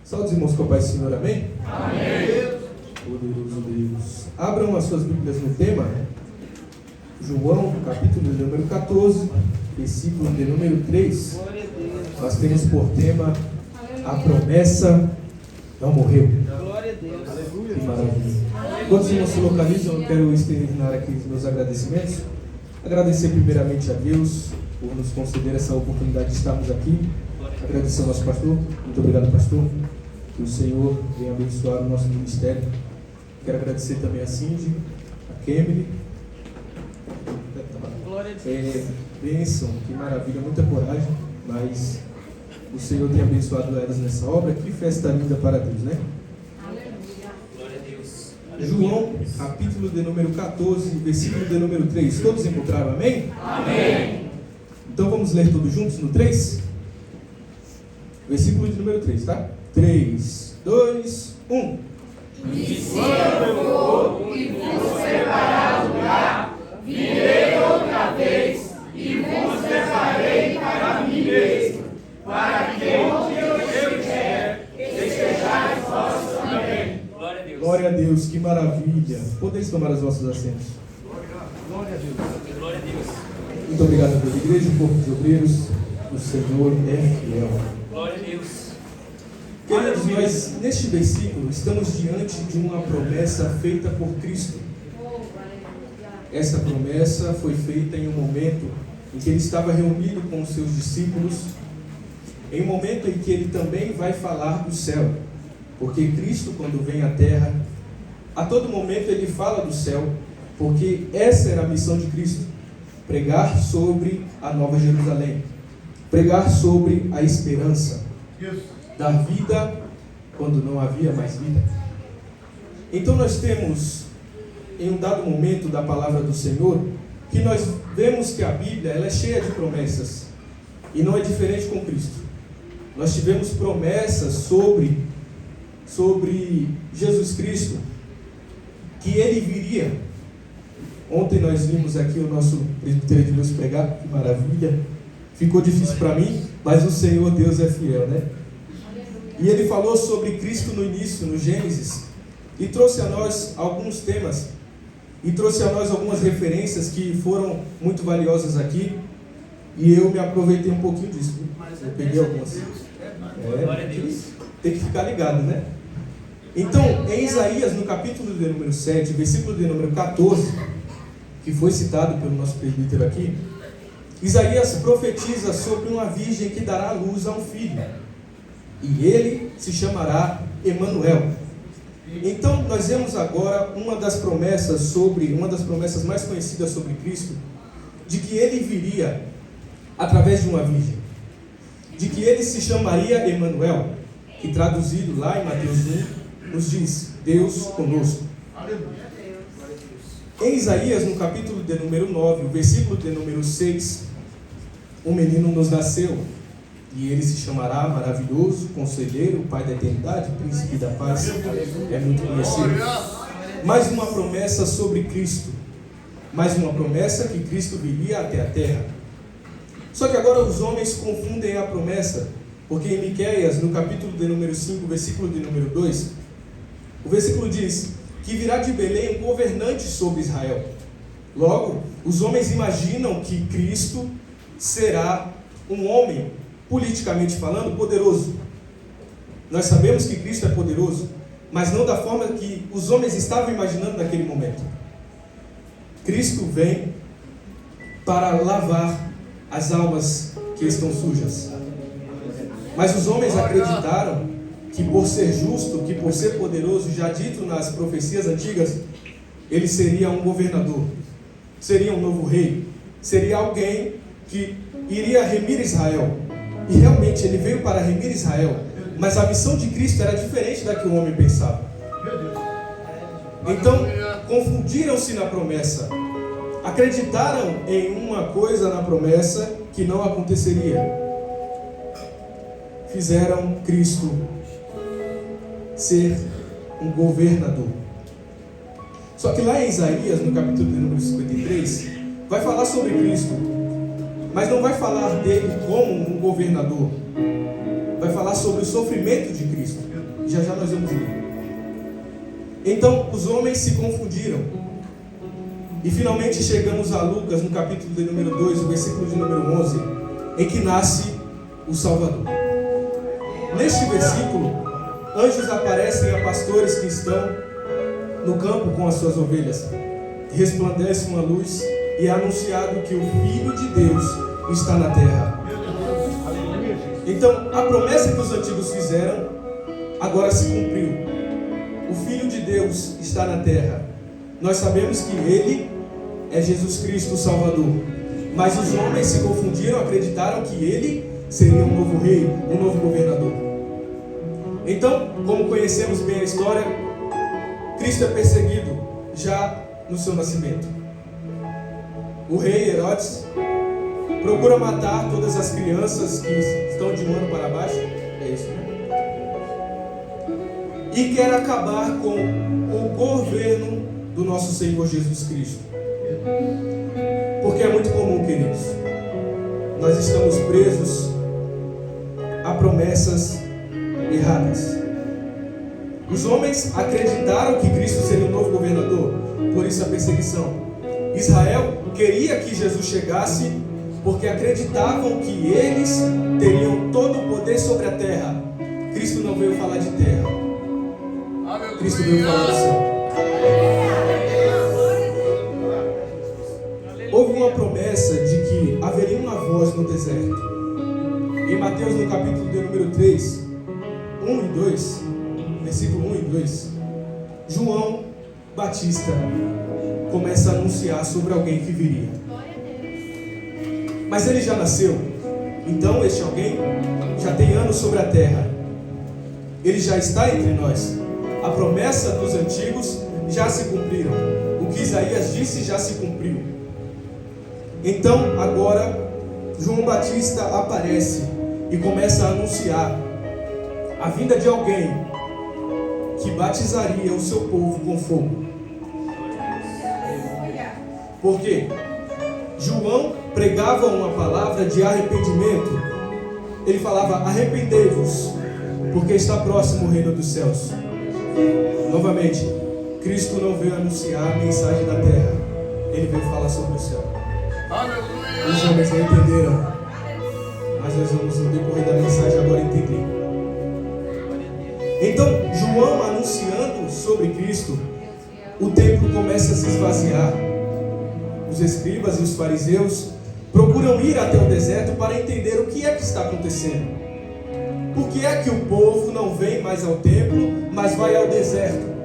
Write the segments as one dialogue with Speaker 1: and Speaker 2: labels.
Speaker 1: Saúde, irmãos, com a paz do Senhor, amém?
Speaker 2: Amém.
Speaker 1: Poderoso Deus. Abram as suas Bíblias no tema, João, capítulo de número 14, versículo de número 3. Nós temos por tema, a promessa não morreu.
Speaker 2: Glória a Deus.
Speaker 1: Que maravilha. Quando os irmãos se localizam, eu quero externar aqui os meus agradecimentos. Agradecer primeiramente a Deus por nos conceder essa oportunidade de estarmos aqui. Agradecer ao nosso pastor. Muito obrigado, pastor. Que o Senhor venha abençoar o nosso ministério. Quero agradecer também a Cindy, a Kemily.
Speaker 2: Glória a Deus.
Speaker 1: Bênção, que maravilha, muita coragem, mas o Senhor tem abençoado elas nessa obra. Que festa linda para Deus, né?
Speaker 2: Aleluia. Glória a Deus.
Speaker 1: João, capítulo de número 14, versículo de número 3. Todos encontraram, amém?
Speaker 2: Amém.
Speaker 1: Então vamos ler todos juntos no 3? Versículo de número 3, tá? 3, 2, 1.
Speaker 3: E se eu for e vos preparar lugar, virei outra vez e vos levarei para mim mesmo, para que onde eu estiver, estejais vós também.
Speaker 2: Glória a Deus.
Speaker 1: Glória a Deus, que maravilha. Podeis tomar os vossos assentos.
Speaker 2: Glória a Deus. Glória a Deus.
Speaker 1: Muito obrigado pela igreja, corpo de obreiros. O Senhor é fiel.
Speaker 2: Glória a Deus.
Speaker 1: Queridos, nós neste versículo estamos diante de uma promessa feita por Cristo. Essa promessa foi feita em um momento em que ele estava reunido com os seus discípulos, em um momento em que ele também vai falar do céu, porque Cristo, quando vem à terra, a todo momento ele fala do céu, porque essa era a missão de Cristo: pregar sobre a Nova Jerusalém, pregar sobre a esperança, dar vida quando não havia mais vida. Então nós temos, em um dado momento da palavra do Senhor, que nós vemos que a Bíblia ela é cheia de promessas, e não é diferente com Cristo. Nós tivemos promessas sobre Jesus Cristo, que Ele viria. Ontem nós vimos aqui o nosso presbítero de Deus pregar, que maravilha. Ficou difícil para mim, mas o Senhor Deus é fiel, né? E ele falou sobre Cristo no início, no Gênesis, e trouxe a nós alguns temas, e trouxe a nós algumas referências que foram muito valiosas aqui, e eu me aproveitei um pouquinho disso. Eu peguei algumas.
Speaker 2: Glória a Deus.
Speaker 1: Tem que ficar ligado, né? Então, em Isaías, no capítulo de número 7, versículo de número 14, que foi citado pelo nosso presbítero aqui, Isaías profetiza sobre uma virgem que dará luz a um filho, e ele se chamará Emanuel. Então nós vemos agora uma das promessas mais conhecidas sobre Cristo, de que ele viria através de uma virgem, de que ele se chamaria Emanuel, que traduzido lá em Mateus 1 nos diz: Deus conosco. Em Isaías, no capítulo de número 9, o versículo de número 6, um menino nos nasceu, e ele se chamará Maravilhoso, Conselheiro, Pai da Eternidade, Príncipe da Paz. É muito conhecido. Mais uma promessa sobre Cristo. Mais uma promessa que Cristo viria até a terra. Só que agora os homens confundem a promessa, porque em Miqueias, no capítulo de número 5, versículo de número 2, o versículo diz que virá de Belém um governante sobre Israel. Logo, os homens imaginam que Cristo será um homem, politicamente falando, poderoso. Nós sabemos que Cristo é poderoso, mas não da forma que os homens estavam imaginando naquele momento. Cristo vem para lavar as almas que estão sujas. Mas os homens acreditaram que por ser justo, que por ser poderoso, já dito nas profecias antigas, ele seria um governador, seria um novo rei, seria alguém que iria remir Israel. E realmente ele veio para remir Israel, mas a missão de Cristo era diferente da que o homem pensava. Então confundiram-se na promessa, acreditaram em uma coisa na promessa que não aconteceria. Fizeram Cristo ser um governador. Só que lá em Isaías, no capítulo de número 53, vai falar sobre Cristo, mas não vai falar dele como um governador. Vai falar sobre o sofrimento de Cristo. Já já nós vamos ler. Então os homens se confundiram. E finalmente chegamos a Lucas, no capítulo de número 2, o versículo de número 11, em que nasce o Salvador. Neste versículo, anjos aparecem a pastores que estão no campo com as suas ovelhas. Resplandece uma luz e é anunciado que o Filho de Deus está na terra. Então, a promessa que os antigos fizeram agora se cumpriu. O Filho de Deus está na terra. Nós sabemos que Ele é Jesus Cristo, o Salvador. Mas os homens se confundiram, acreditaram que Ele seria um novo rei, um novo governador. Então, como conhecemos bem a história, Cristo é perseguido já no seu nascimento. O rei Herodes procura matar todas as crianças que estão de um ano para baixo. É isso, né? E quer acabar com o governo do nosso Senhor Jesus Cristo. Porque é muito comum, queridos, nós estamos presos a promessas erradas. Os homens acreditaram que Cristo seria o novo governador, por isso a perseguição. Israel queria que Jesus chegasse porque acreditavam que eles teriam todo o poder sobre a terra. Cristo não veio falar de terra. Cristo veio falar do céu. Houve uma promessa de que haveria uma voz no deserto. Em Mateus, no capítulo de número 3, 1 e 2, versículo 1 e 2, João Batista começa a anunciar sobre alguém que viria. Mas ele já nasceu. Então este alguém já tem anos sobre a terra. Ele já está entre nós. A promessa dos antigos já se cumpriram. O que Isaías disse já se cumpriu. Então agora João Batista aparece e começa a anunciar a vinda de alguém que batizaria o seu povo com fogo. Por quê? João pregava uma palavra de arrependimento. Ele falava: arrependei-vos, porque está próximo o reino dos céus. Novamente, Cristo não veio anunciar a mensagem da terra, Ele veio falar sobre o céu. Os homens não entenderam, mas nós vamos no decorrer da mensagem agora entender. Então, João anunciando sobre Cristo, o templo começa a se esvaziar. Os escribas e os fariseus procuram ir até o deserto para entender o que é que está acontecendo. Por que é que o povo não vem mais ao templo, mas vai ao deserto?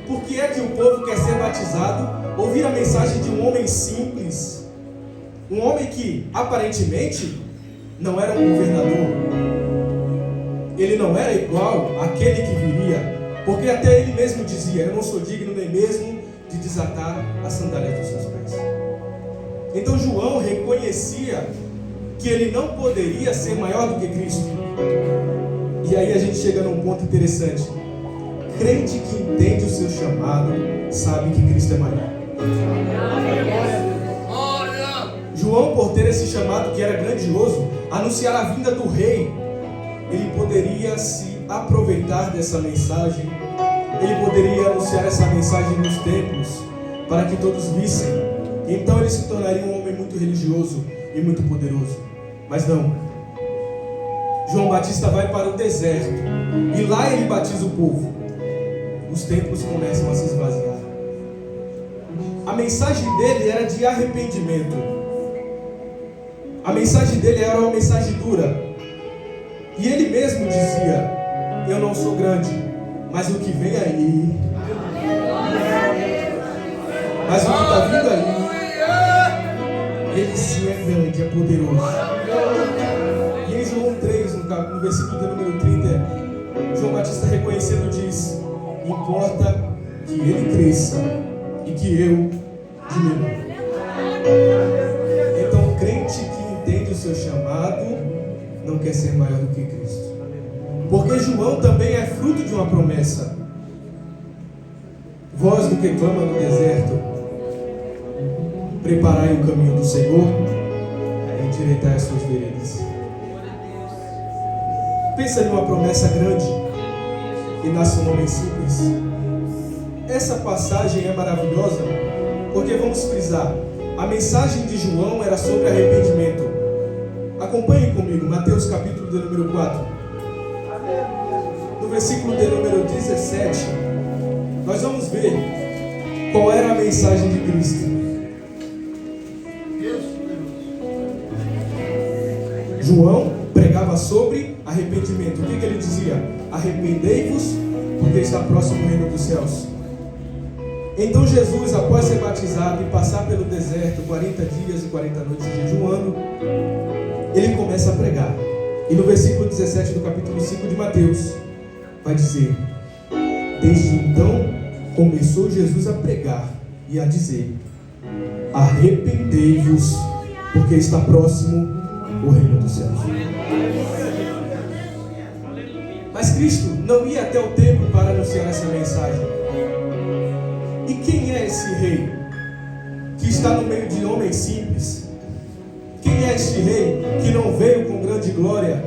Speaker 1: Por que é que o povo quer ser batizado, ouvir a mensagem de um homem simples, um homem que aparentemente não era um governador? Ele não era igual àquele que viria, porque até ele mesmo dizia: eu não sou digno nem mesmo de desatar as sandálias dos seus pés. Então João reconhecia que ele não poderia ser maior do que Cristo. E aí a gente chega num ponto interessante. Crente que entende o seu chamado sabe que Cristo é maior. João, por ter esse chamado que era grandioso, anunciar a vinda do rei, ele poderia se aproveitar dessa mensagem. Ele poderia anunciar essa mensagem nos templos, para que todos vissem. Então ele se tornaria um homem muito religioso e muito poderoso. Mas não. João Batista vai para o deserto, e lá ele batiza o povo. Os templos começam a se esvaziar. A mensagem dele era de arrependimento. A mensagem dele era uma mensagem dura. E ele mesmo dizia: eu não sou grande, mas o que vem aí, mas o que está vindo aí, ele sim é grande, é poderoso. E em João 3, no versículo de número 30, João Batista reconhecendo diz: importa que ele cresça e que eu diminua. Então, crente que entende o seu chamado não quer ser maior do que Cristo. Porque João também é fruto de uma promessa. Voz do que clama no deserto: preparai o caminho do Senhor, endireitai as suas veredas. Pensa em uma promessa grande. e nasça um homem simples. Essa passagem é maravilhosa porque, vamos frisar, a mensagem de João era sobre arrependimento. Acompanhem comigo, Mateus capítulo de número 4. No versículo de número 17, nós vamos ver qual era a mensagem de Cristo. João pregava sobre arrependimento. O que ele dizia? Arrependei-vos, porque está próximo o reino dos céus. Então Jesus, após ser batizado e passar pelo deserto 40 dias e 40 noites jejuando, ele começa a pregar. E no versículo 17 do capítulo 5 de Mateus, vai dizer: desde então começou Jesus a pregar e a dizer: arrependei-vos, porque está próximo o reino dos céus. Mas Cristo não ia até o templo para anunciar essa mensagem. E quem é esse rei que está no meio de homens simples? Quem é este rei que não veio com grande glória?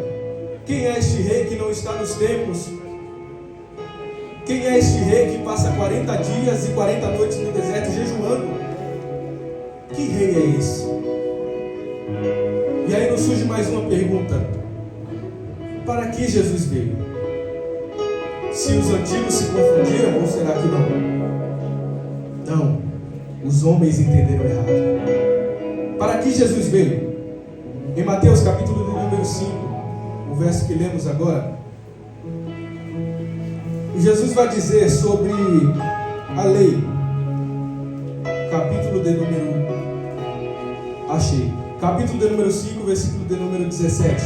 Speaker 1: Quem é este rei que não está nos templos? Quem é este rei que passa 40 dias e 40 noites no deserto jejuando? Que rei é esse? E aí nos surge mais uma pergunta: para que Jesus veio? Se os antigos se confundiram, ou será que não? Não, os homens entenderam errado. Para que Jesus veio? Em Mateus capítulo número 5, o verso que lemos agora, Jesus vai dizer sobre a lei. Capítulo de número... Achei. Capítulo de número 5, versículo de número 17.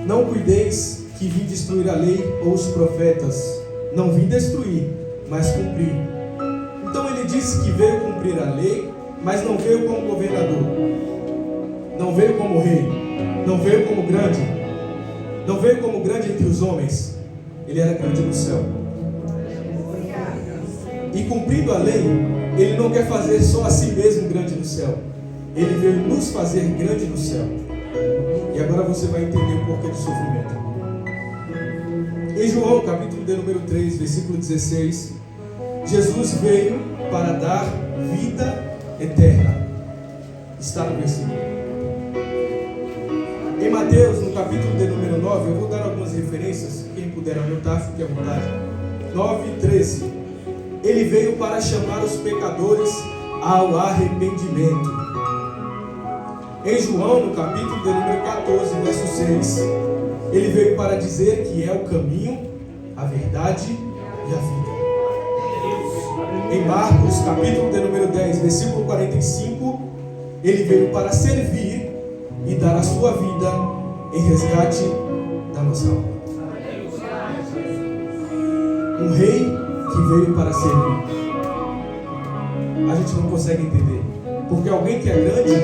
Speaker 1: Não cuideis que vim destruir a lei ou os profetas. Não vim destruir, mas cumprir. Então ele disse que veio cumprir a lei, mas não veio como governador. Não veio como rei. Não veio como grande. Não veio como grande entre os homens. Ele era grande no céu. E cumprindo a lei, ele não quer fazer só a si mesmo grande no céu. Ele veio nos fazer grande no céu. E agora você vai entender o porquê do sofrimento. Em João, capítulo de número 3, versículo 16, Jesus veio para dar vida eterna. Está no versículo. Em Mateus, no capítulo de número 9, eu vou dar algumas referências. Quem puder anotar, fique à vontade. 9:13. Ele veio para chamar os pecadores ao arrependimento. Em João, no capítulo de número 14, verso 6, ele veio para dizer que é o caminho, a verdade e a vida. Em Marcos, capítulo de número 10, versículo 45, ele veio para servir e dar a sua vida em resgate da nossa alma. Um rei que veio para servir. A gente não consegue entender, porque alguém que é grande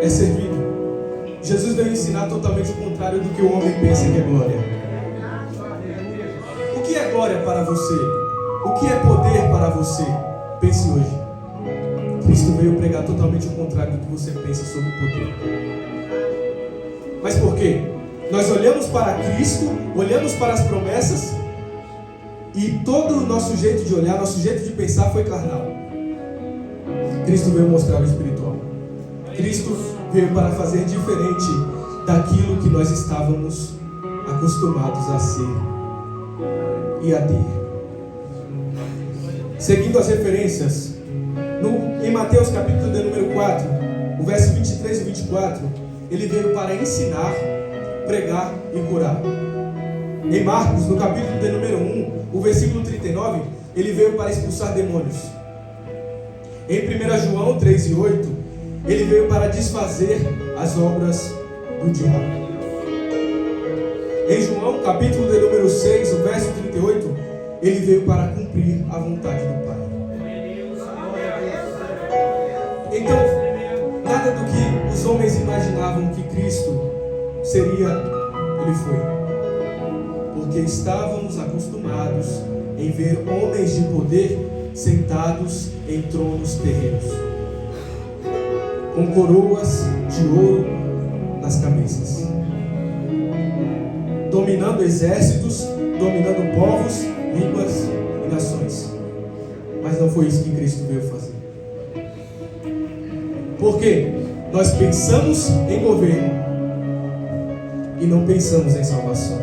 Speaker 1: é servido. Jesus veio ensinar totalmente o contrário do que o homem pensa que é glória. O que é glória para você? O que é poder para você? Pense hoje. Cristo veio pregar totalmente o contrário do que você pensa sobre o poder. Mas por quê? Nós olhamos para Cristo, olhamos para as promessas, e todo o nosso jeito de olhar, nosso jeito de pensar foi carnal. Cristo veio mostrar o espiritual. Cristo veio para fazer diferente daquilo que nós estávamos acostumados a ser e a ter. Seguindo as referências, em Mateus capítulo de número 4, o verso 23 e 24, ele veio para ensinar, pregar e curar. Em Marcos, no capítulo de número 1, o versículo 39, ele veio para expulsar demônios. Em 1 João 3 e 8, ele veio para desfazer as obras do diabo. Em João, capítulo de número 6, o verso 38, ele veio para cumprir a vontade do Pai. Então, nada do que os homens imaginavam que Cristo seria, ele foi. Porque estávamos acostumados em ver homens de poder sentados em tronos terrenos, com coroas de ouro nas cabeças, dominando exércitos, dominando povos, línguas e nações. Mas não foi isso que Cristo veio fazer. Porque nós pensamos em governo e não pensamos em salvação.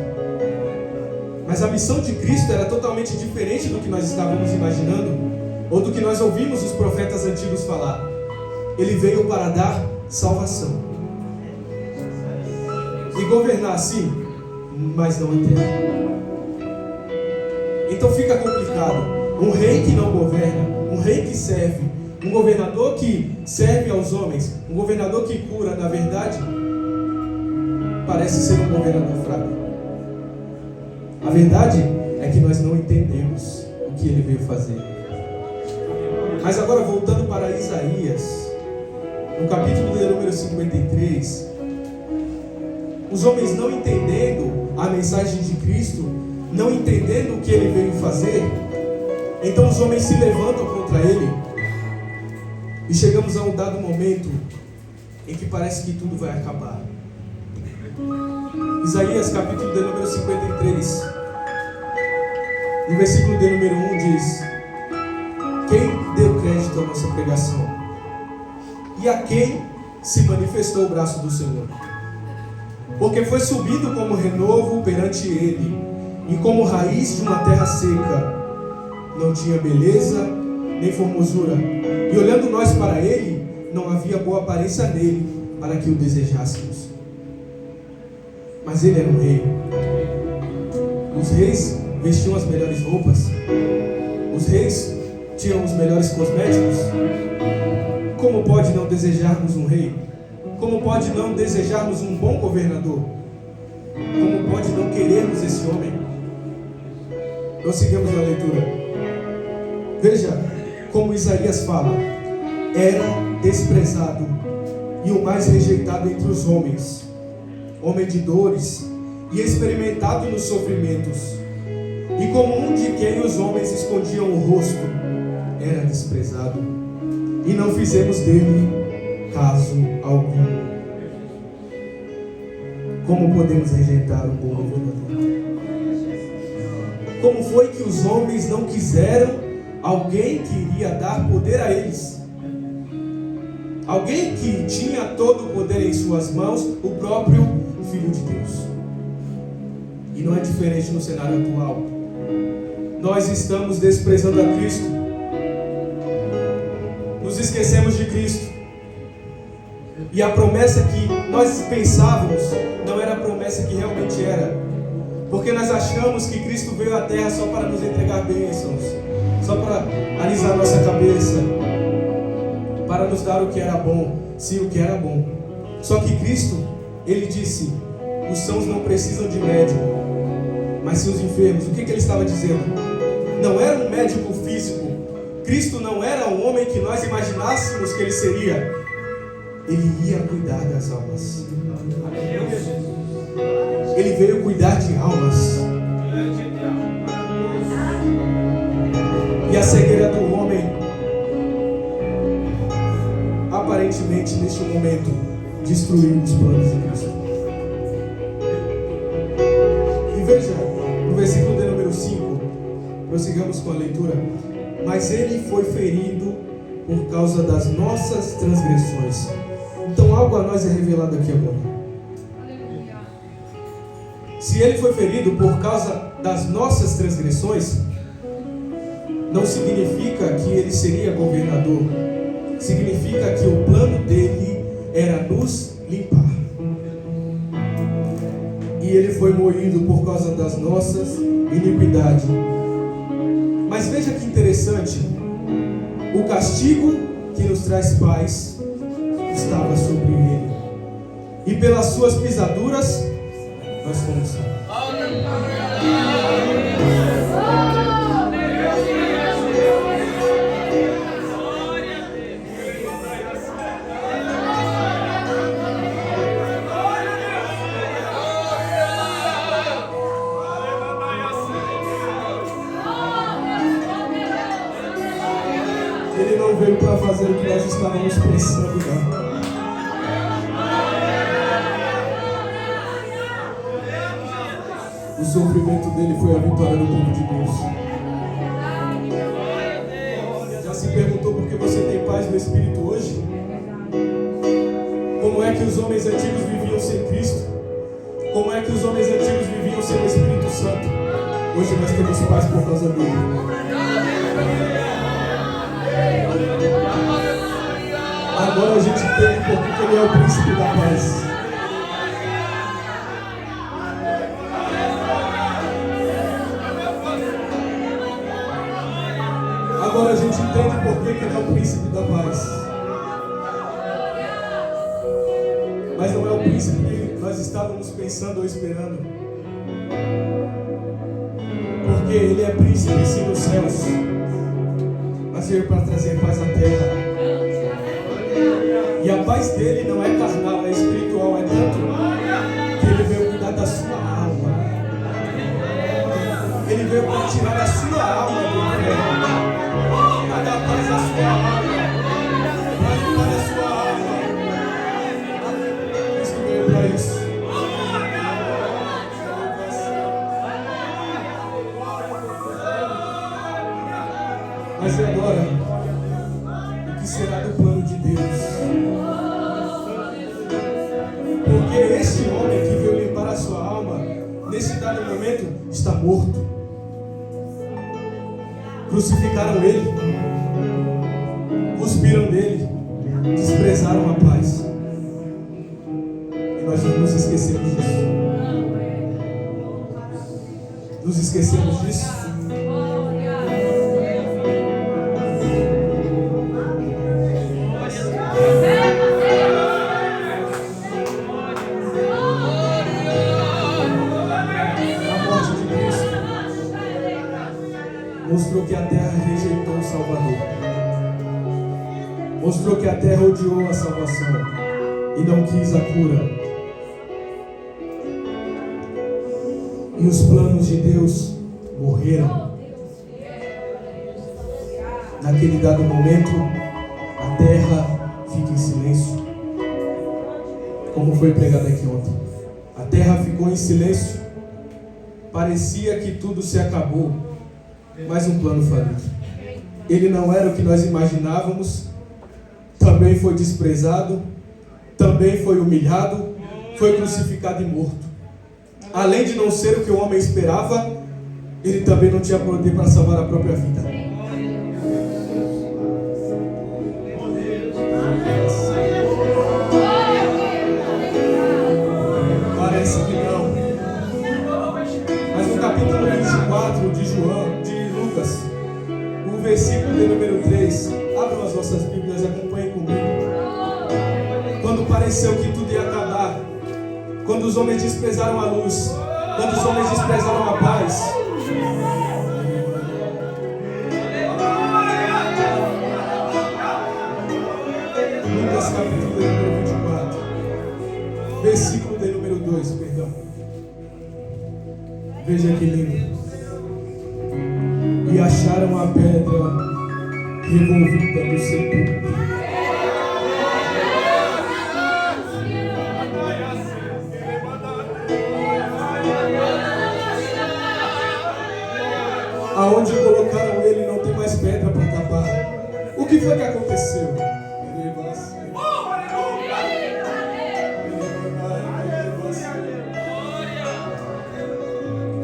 Speaker 1: Mas a missão de Cristo era totalmente diferente do que nós estávamos imaginando ou do que nós ouvimos os profetas antigos falar. Ele veio para dar salvação e governar, sim, mas não a terra. Então fica complicado. Um rei que não governa, um rei que serve, um governador que serve aos homens, um governador que cura, na verdade, parece ser um governador fraco. A verdade é que nós não entendemos o que ele veio fazer. Mas agora, voltando para Isaías, no capítulo de número 53, os homens não entendendo a mensagem de Cristo, não entendendo o que ele veio fazer, então os homens se levantam contra ele, e chegamos a um dado momento em que parece que tudo vai acabar. Isaías capítulo de número 53, no versículo de número 1 diz: quem deu crédito à nossa pregação? E a quem se manifestou o braço do Senhor? Porque foi subido como renovo perante ele, e como raiz de uma terra seca. Não tinha beleza, nem formosura. E olhando nós para ele, não havia boa aparência nele, para que o desejássemos. Mas ele era um rei. Os reis vestiam as melhores roupas. Os reis tinham os melhores cosméticos. Como pode não desejarmos um rei? Como pode não desejarmos um bom governador? Como pode não querermos esse homem? Nós seguimos a leitura. Veja como Isaías fala: era desprezado e o mais rejeitado entre os homens, homem de dores e experimentado nos sofrimentos, e como um de quem os homens escondiam o rosto, era desprezado, e não fizemos dele caso algum. Como podemos rejeitar um bom governador? Como foi que os homens não quiseram alguém que iria dar poder a eles? Alguém que tinha todo o poder em suas mãos, o próprio Filho de Deus. E não é diferente no cenário atual. Nós estamos desprezando a Cristo. Nos esquecemos de Cristo. E a promessa que nós pensávamos não era a promessa que realmente era. Porque nós achamos que Cristo veio à terra só para nos entregar bênçãos, só para alisar nossa cabeça, para nos dar o que era bom, sim, o que era bom. Só que Cristo, ele disse: os sãos não precisam de médico, mas sim os enfermos. O que ele estava dizendo? Não era um médico físico. Cristo não era um homem que nós imaginássemos que ele seria. Ele ia cuidar das almas. Ele veio cuidar de almas. E a cegueira do homem, aparentemente neste momento, destruiu os planos de Cristo. E veja, no versículo de número 5, prossigamos com a leitura. Mas ele foi ferido por causa das nossas transgressões. Então algo a nós é revelado aqui agora. Se ele foi ferido por causa das nossas transgressões, não significa que ele seria governador. Significa que o plano dele era nos limpar. E ele foi moído por causa das nossas iniquidades. Mas veja que interessante. O castigo que nos traz paz estava sobre ele. E pelas suas pisaduras nós fomos salvos. Ele não veio para fazer o que nós estávamos pensando, não. O sofrimento dele foi a vitória do povo de Deus. se perguntou por que você tem paz no Espírito hoje? Como é que os homens antigos viviam sem Cristo? Como é que os homens antigos viviam sem o Espírito Santo? Hoje nós temos paz por causa dele. Agora a gente entende porque ele é o príncipe da paz. Agora a gente entende porque ele é o príncipe da paz. Mas não é o príncipe que nós estávamos pensando ou esperando. Porque ele é príncipe sim nos céus, mas veio para trazer paz à terra. E a paz dele não é carnal, é espiritual, é tanto que ele veio cuidar da sua alma. Ele veio para tirar a sua alma do inferno, para dar paz à sua alma, para limpar a sua alma. Cristo veio para isso. Mas e agora? O que será do plano de Deus? Porque esse homem que veio limpar a sua alma, nesse dado momento, está morto. Crucificaram ele, cuspiram dele, desprezaram a paz. E nós nos esquecemos disso. Nos esquecemos disso. Mostrou que a terra rejeitou o Salvador. Mostrou que a terra odiou a salvação e não quis a cura. E os planos de Deus morreram. Naquele dado momento, a terra fica em silêncio. Como foi pregado aqui ontem. A terra ficou em silêncio. Parecia que tudo se acabou. Mas um plano falido. Ele não era o que nós imaginávamos. Também foi desprezado. Também foi humilhado. Foi crucificado e morto. Além de não ser o que o homem esperava, ele também não tinha poder para salvar a própria vida. Parece que não. Mas no capítulo 24 de Lucas, o versículo de número 3, abram as vossas Bíblias e acompanhem comigo. Quando pareceu que tudo ia acabar, quando os homens desprezaram a luz, quando os homens desprezaram a paz, Lucas capítulo de número 24, versículo de número 2, perdão. Veja que lindo. E acharam a pedra removida do sepulcro. Aonde colocaram ele não tem mais pedra para tapar. O que foi que aconteceu?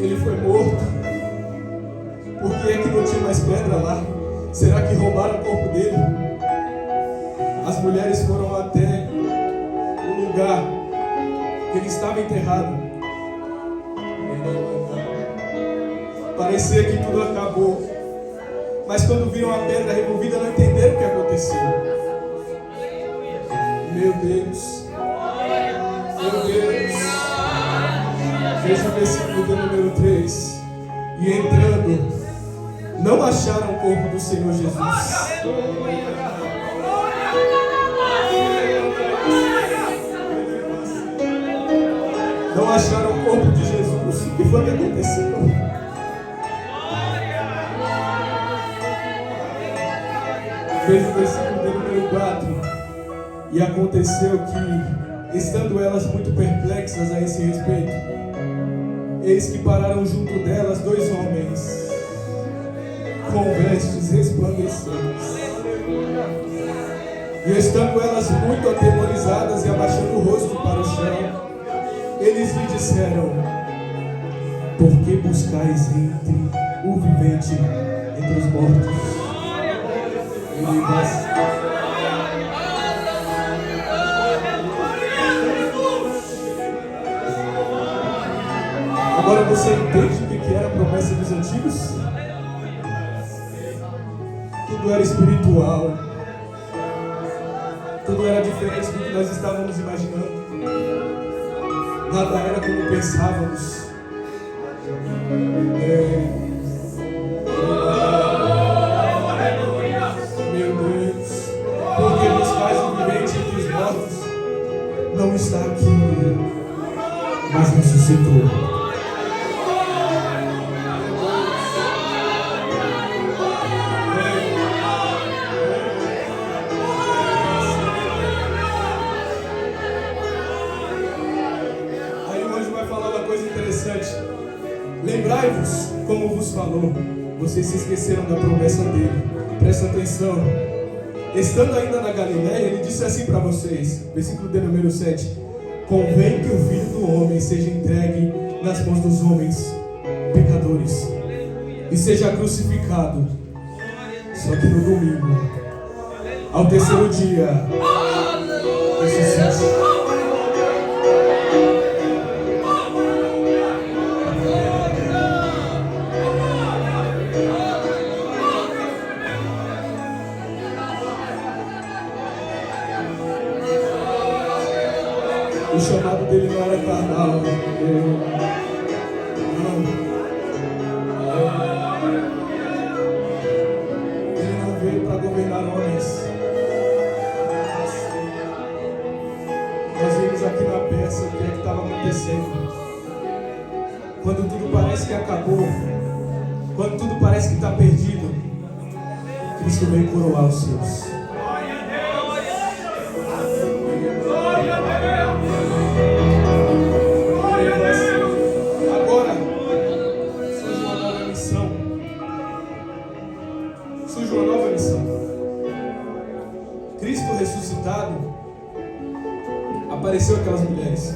Speaker 1: Ele foi morto. Por que é que não tinha mais pedra lá? Será que roubaram o corpo dele? As mulheres foram até o lugar que ele estava enterrado. Parecia que tudo acabou. Mas quando viram a pedra removida, não entenderam o que aconteceu. Meu Deus. Meu Deus. Veja o versículo do número 3. E entrando, não acharam o corpo do Senhor Jesus. Não acharam o corpo de Jesus. O que foi que aconteceu? Veja o versículo do número 4. E aconteceu que, estando elas muito perplexas a esse respeito, eis que pararam junto delas 2 homens com vestes resplandecentes. E estando elas muito atemorizadas e abaixando o rosto para o chão, eles lhe disseram: por que buscais entre o vivente, entre os mortos? Agora você entende o que era a promessa dos antigos? Tudo era espiritual. Tudo era diferente do que nós estávamos imaginando. Nada era como pensávamos. Meu Deus, porque buscais o vivente entre os mortos? Não está aqui, mas ressuscitou. Lembrai-vos, como vos falou. Vocês se esqueceram da promessa dele. Presta atenção. Estando ainda na Galileia, ele disse assim para vocês, versículo de número 7: convém que o Filho do Homem seja entregue nas mãos dos homens pecadores e seja crucificado. Só que no domingo, ao terceiro dia, ressuscite. O chamado dele não era carnal. Não. Ele não veio para governar homens. Nós vimos aqui na peça o que é que estava acontecendo. Quando tudo parece que acabou, quando tudo parece que está perdido, Cristo veio coroar os seus. Agora surge uma nova missão. Surge uma nova missão. Cristo ressuscitado apareceu àquelas mulheres,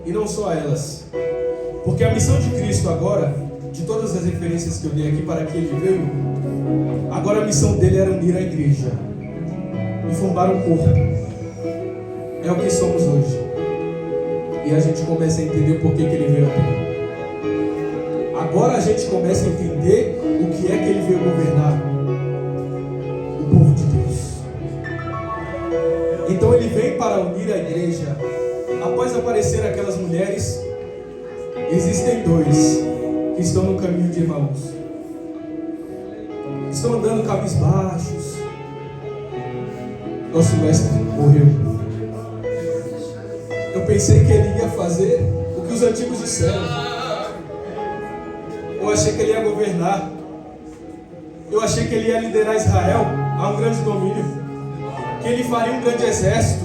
Speaker 1: e não só a elas, porque a missão de Cristo agora, de todas as referências que eu dei aqui para que ele veio, agora a missão dele era unir a igreja e formar um corpo. É o que somos hoje. E a gente começa a entender por que ele veio aqui. Agora a gente começa a entender o que é que ele veio governar. O povo de Deus. Então ele vem para unir a igreja. Após aparecer aquelas mulheres, existem dois que estão no caminho de Emaús. Estão andando cabisbaixos. Nosso mestre morreu. Eu pensei que ele ia fazer o que os antigos disseram. Eu achei que ele ia governar. Eu achei que ele ia liderar Israel a um grande domínio. Que ele faria um grande exército.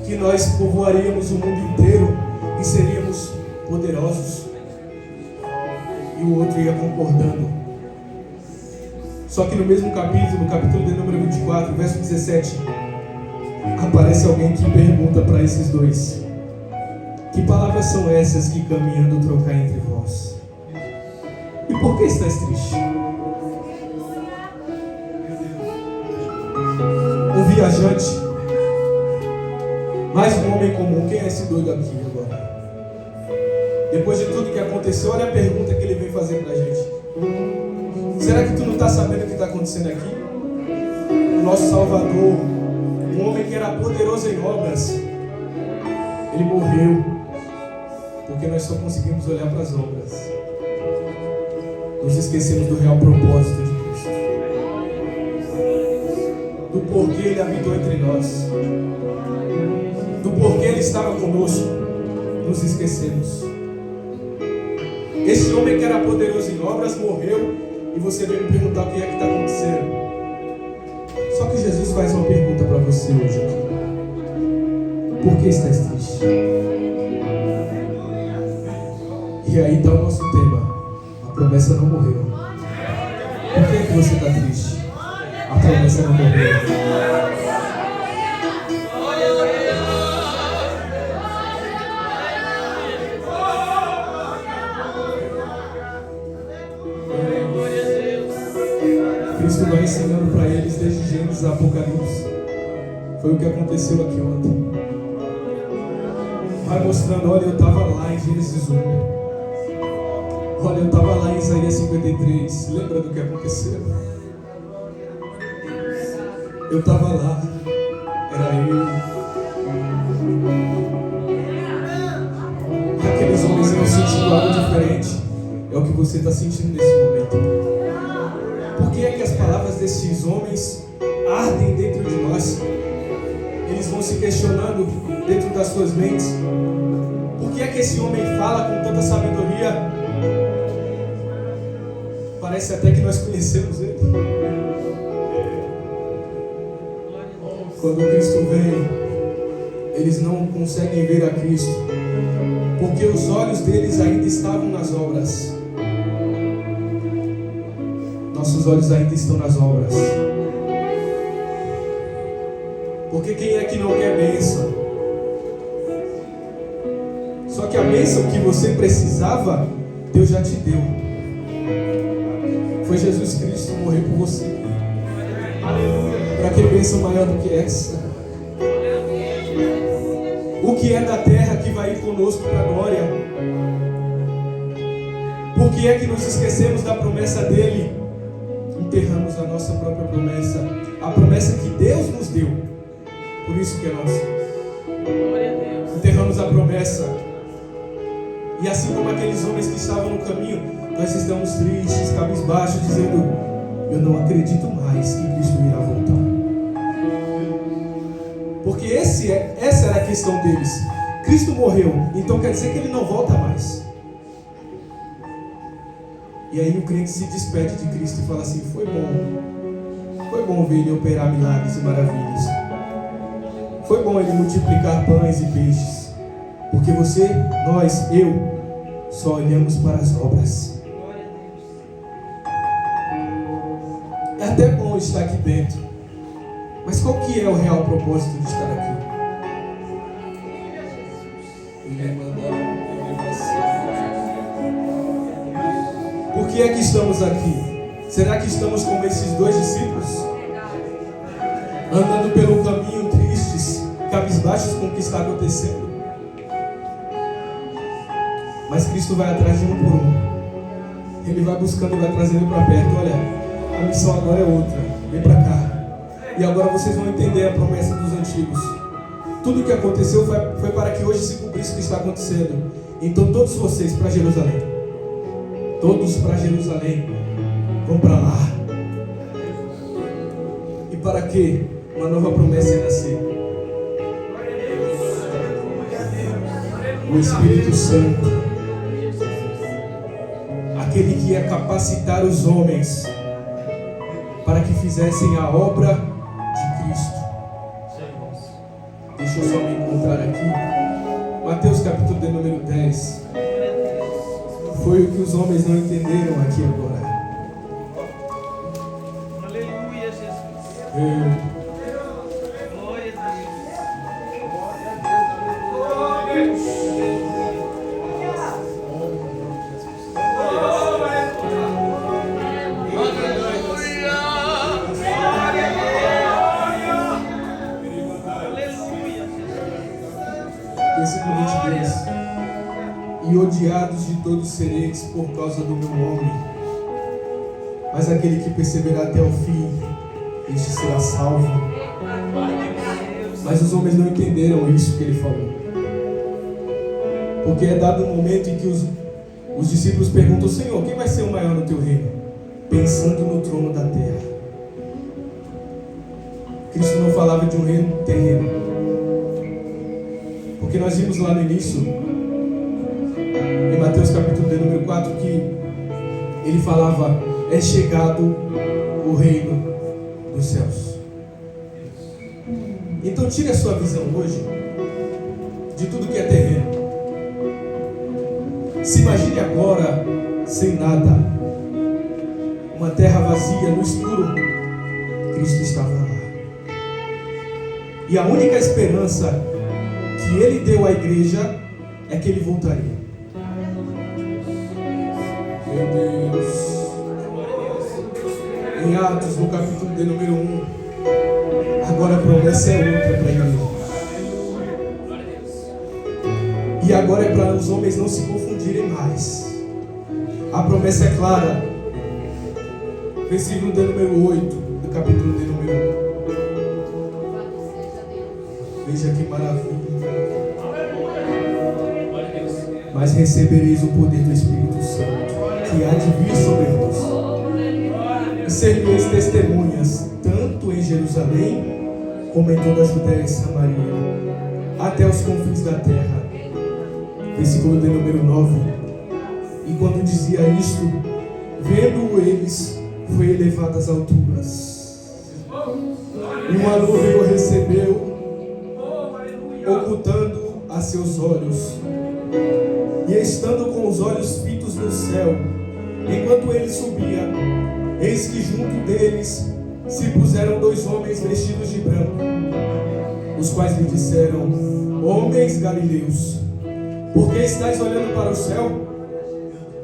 Speaker 1: Que nós povoaríamos o mundo inteiro e seríamos poderosos. E o outro ia concordando. Só que no mesmo capítulo, no capítulo de número 24, verso 17, aparece alguém que pergunta para esses dois: que palavras são essas que caminhando trocar entre vós? E por que estás triste? Um viajante, mais um homem comum. Quem é esse doido aqui agora? Depois de tudo que aconteceu, olha a pergunta que ele veio fazer pra gente. Será que tu não está sabendo o que está acontecendo aqui? O nosso Salvador, um homem que era poderoso em obras, ele morreu porque nós só conseguimos olhar para as obras. Nos esquecemos do real propósito de Cristo, do porquê ele habitou entre nós, do porquê ele estava conosco. Nos esquecemos. Esse homem que era poderoso em obras morreu, e você veio me perguntar o que é que está acontecendo. Só que Jesus faz uma pergunta para você hoje aqui. Por que estás triste? E aí está o nosso tema. A promessa não morreu. Por que você está triste? A promessa não morreu. Cristo vai ensinando para eles desde Gênesis a Apocalipse. Foi o que aconteceu aqui ontem. Vai mostrando, olha, eu estava lá em Gênesis 1. Olha, eu estava lá em Isaías 53. Lembra do que aconteceu? Eu estava lá. Era eu. Aqueles homens iam sentindo algo diferente. É o que você está sentindo nesse momento. Por que é que as palavras desses homens ardem dentro de nós? Eles vão se questionando dentro das suas mentes. Por que é que esse homem fala com tanta sabedoria? Parece até que nós conhecemos ele. Quando Cristo vem, eles não conseguem ver a Cristo, porque os olhos deles ainda estavam nas obras. Nossos olhos ainda estão nas obras. Porque quem é que não quer bênção? Só que a bênção que você precisava, Deus já te deu. Foi Jesus Cristo morrer por você. Para que bênção maior do que essa? O que é da terra que vai ir conosco para a glória? Por que é que nos esquecemos da promessa dele? Enterramos a nossa própria promessa, a promessa que Deus nos deu, por isso que é nossa. Enterramos a promessa, e assim como aqueles homens que estavam no caminho, nós estamos tristes, cabisbaixos, dizendo: eu não acredito mais que Cristo irá voltar. Porque essa era a questão deles. Cristo morreu, então quer dizer que ele não volta mais. E aí o crente se despede de Cristo e fala assim: foi bom ver ele operar milagres e maravilhas. Foi bom ele multiplicar pães e peixes. Porque você, nós, eu, só olhamos para as obras. É até bom estar aqui dentro, mas qual que é o real propósito de estar aqui? Por que é que estamos aqui? Será que estamos como esses dois discípulos? Andando pelo caminho tristes, cabisbaixos com o que está acontecendo? Mas Cristo vai atrás de um por um. Ele vai buscando e vai trazendo para perto. Olha, a missão agora é outra. Vem para cá. E agora vocês vão entender a promessa dos antigos. Tudo o que aconteceu foi para que hoje se cumprisse o que está acontecendo. Então todos vocês para Jerusalém. Todos para Jerusalém. Vão para lá. E para quê? Uma nova promessa ia nascer. O Espírito Santo. Aquele que ia capacitar os homens para que fizessem a obra de Cristo. Deixa eu só me encontrar aqui. Mateus capítulo de número 10. Foi o que os homens não entenderam aqui agora.
Speaker 2: Aleluia, Jesus. Glória a Deus.
Speaker 1: Versículo 22. E odiados de todos sereis por causa do meu nome. Mas aquele que perseverar até o fim, este será salvo. Mas os homens não entenderam isso que ele falou. Porque é dado um momento em que os discípulos perguntam: Senhor, quem vai ser o maior no teu reino? Pensando no trono da terra. Cristo não falava de um reino terreno. Porque nós vimos lá no início, em Mateus capítulo de número 4, que ele falava: é chegado o reino dos céus. Então tire a sua visão hoje de tudo que é terreno. Se imagine agora sem nada, uma terra vazia no escuro, Cristo estava lá. E a única esperança que ele deu à igreja é que ele voltaria. Meu Deus. Em Atos, no capítulo de número 1, agora a promessa é outra para a igreja. E agora é para os homens não se confundirem mais. A promessa é clara. Versículo de número 8, do capítulo de número 1. Veja que maravilha. Mas recebereis o poder do Espírito Santo, que há de vir sobre vós. E sereis testemunhas, tanto em Jerusalém, como em toda a Judéia e Samaria, até os confins da terra. Versículo de número 9. E quando dizia isto, vendo eles, foi elevado às alturas. E uma nuvem o recebeu, ocultando a seus olhos. E estando com os olhos fitos no céu, enquanto ele subia, eis que junto deles se puseram 2 homens vestidos de branco, os quais lhe disseram: Homens galileus, por que estáis olhando para o céu?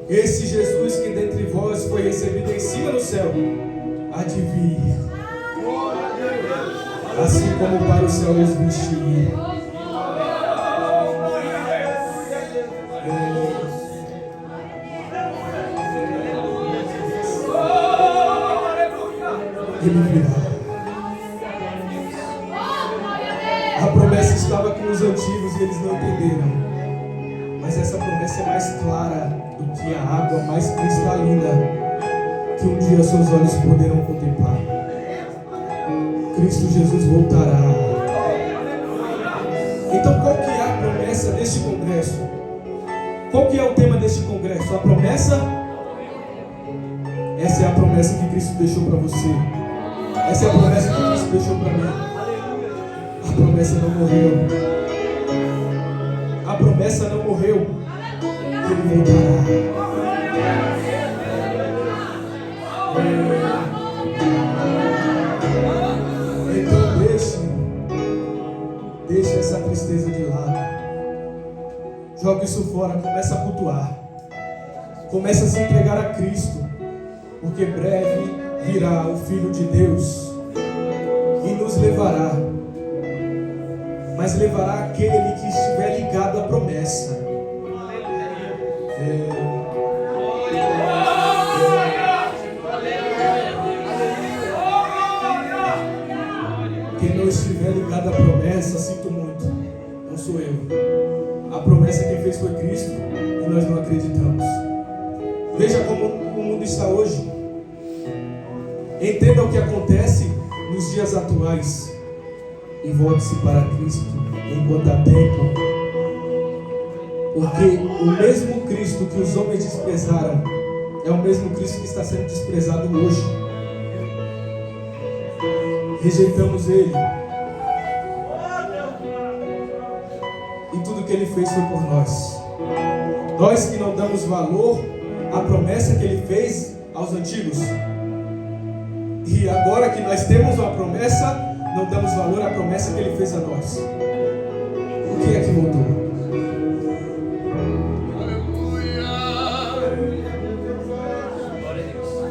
Speaker 1: Esse Jesus que dentre vós foi recebido em cima do céu, há de vir, assim como para o céu os vestir. Ele virá. A promessa estava com os antigos e eles não entenderam. Mas essa promessa é mais clara do que a água mais cristalina que um dia seus olhos poderão contemplar. Cristo Jesus voltará. Então qual que é a promessa deste congresso? Qual que é o tema deste congresso? A promessa? Essa é a promessa que Cristo deixou para você. Essa é a promessa que Cristo deixou para mim. A promessa não morreu. A promessa não morreu. Ele voltará. Então deixe essa tristeza de lado. Joga isso fora. Começa a cultuar. Começa a se entregar a Cristo. Porque breve virá o Filho de Deus e nos levará, mas levará aquele que estiver ligado à promessa. Quem não estiver ligado à promessa, sinto muito, não sou eu. A promessa quem fez foi Cristo e nós não acreditamos. Veja como o mundo está hoje. Entenda o que acontece nos dias atuais e volte-se para Cristo enquanto há tempo. Porque o mesmo Cristo que os homens desprezaram é o mesmo Cristo que está sendo desprezado hoje. Rejeitamos Ele. E tudo que Ele fez foi por nós. Nós que não damos valor à promessa que Ele fez aos antigos. E agora que nós temos uma promessa, não damos valor à promessa que Ele fez a nós. O que é que mudou?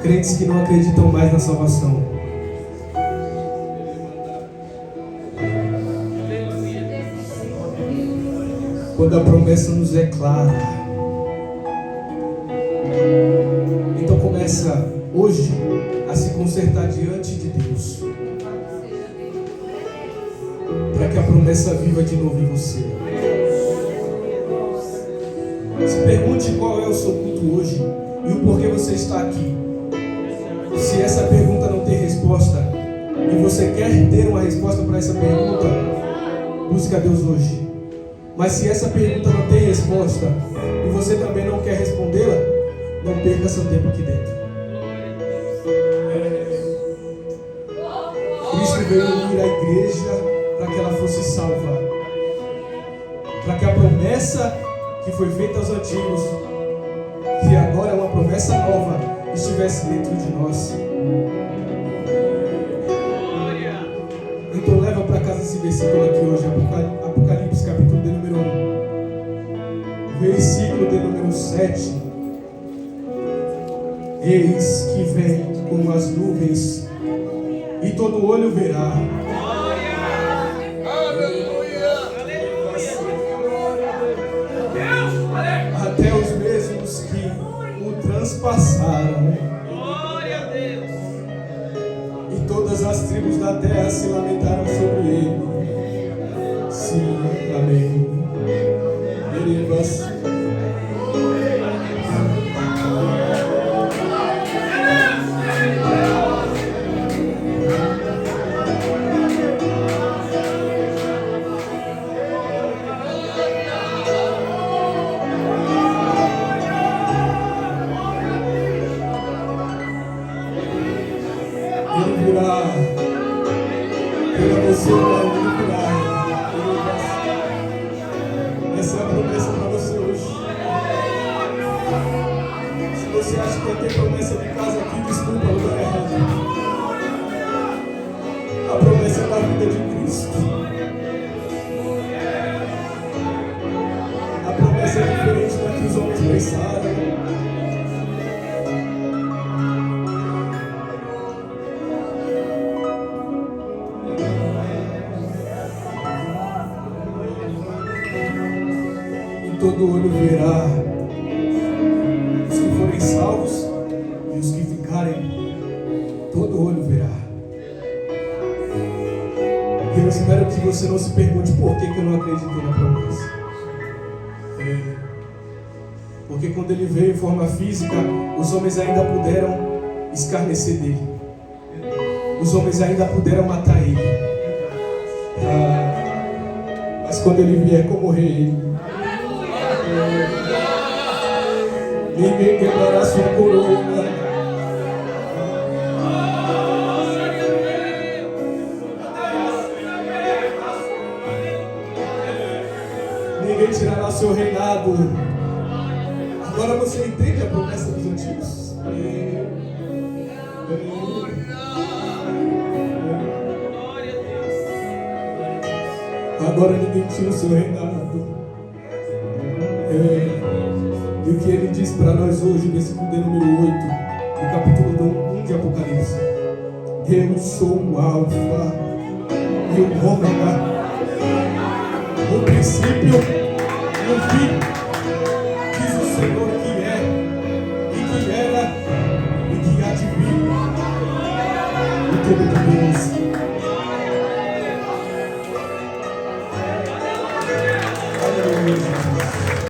Speaker 1: Crentes que não acreditam mais na salvação. Quando a promessa nos é clara. Então começa hoje a se consertar diante de Deus, para que a promessa viva de novo em você. Se pergunte qual é o seu culto hoje e o porquê você está aqui. Se essa pergunta não tem resposta e você quer ter uma resposta para essa pergunta, busque a Deus hoje. Mas se essa pergunta não tem resposta e você também não quer respondê-la, não perca seu tempo aqui dentro. Cristo veio unir a igreja para que ela fosse salva, para que a promessa que foi feita aos antigos, que agora é uma promessa nova, estivesse dentro de nós. esse versículo aqui hoje, Apocalipse, capítulo de número 1, versículo de número 7. Eis que vem com as nuvens, e todo olho verá. Até os mesmos que o transpassaram. E todas as tribos da terra se lamentaram sobre ele. Sim, amém. Ele virá pela você, ele virá. Essa é a promessa para você hoje. Se você acha que vai ter promessa de casa aqui, desculpa, não é errado. A promessa é da vida de Cristo. A promessa é diferente da que os homens pensaram. Todo olho verá, os que forem salvos e os que ficarem, todo olho verá. E eu espero que você não se pergunte por que eu não acreditei na promessa. Porque quando ele veio em forma física, os homens ainda puderam escarnecer dele. Os homens ainda puderam matar ele. Mas quando ele vier como rei, ninguém quebrará sua coroa. Ninguém tirará seu reinado. Agora você entende a promessa dos antigos? Agora ninguém tira o seu reinado. E o que ele diz para nós hoje, versículo de número 8, do capítulo 1 de Apocalipse: eu sou o Alfa e o Ômega, o princípio e o fim, diz o Senhor, que é, e que era, e que há de vir, o Todo-Poderoso.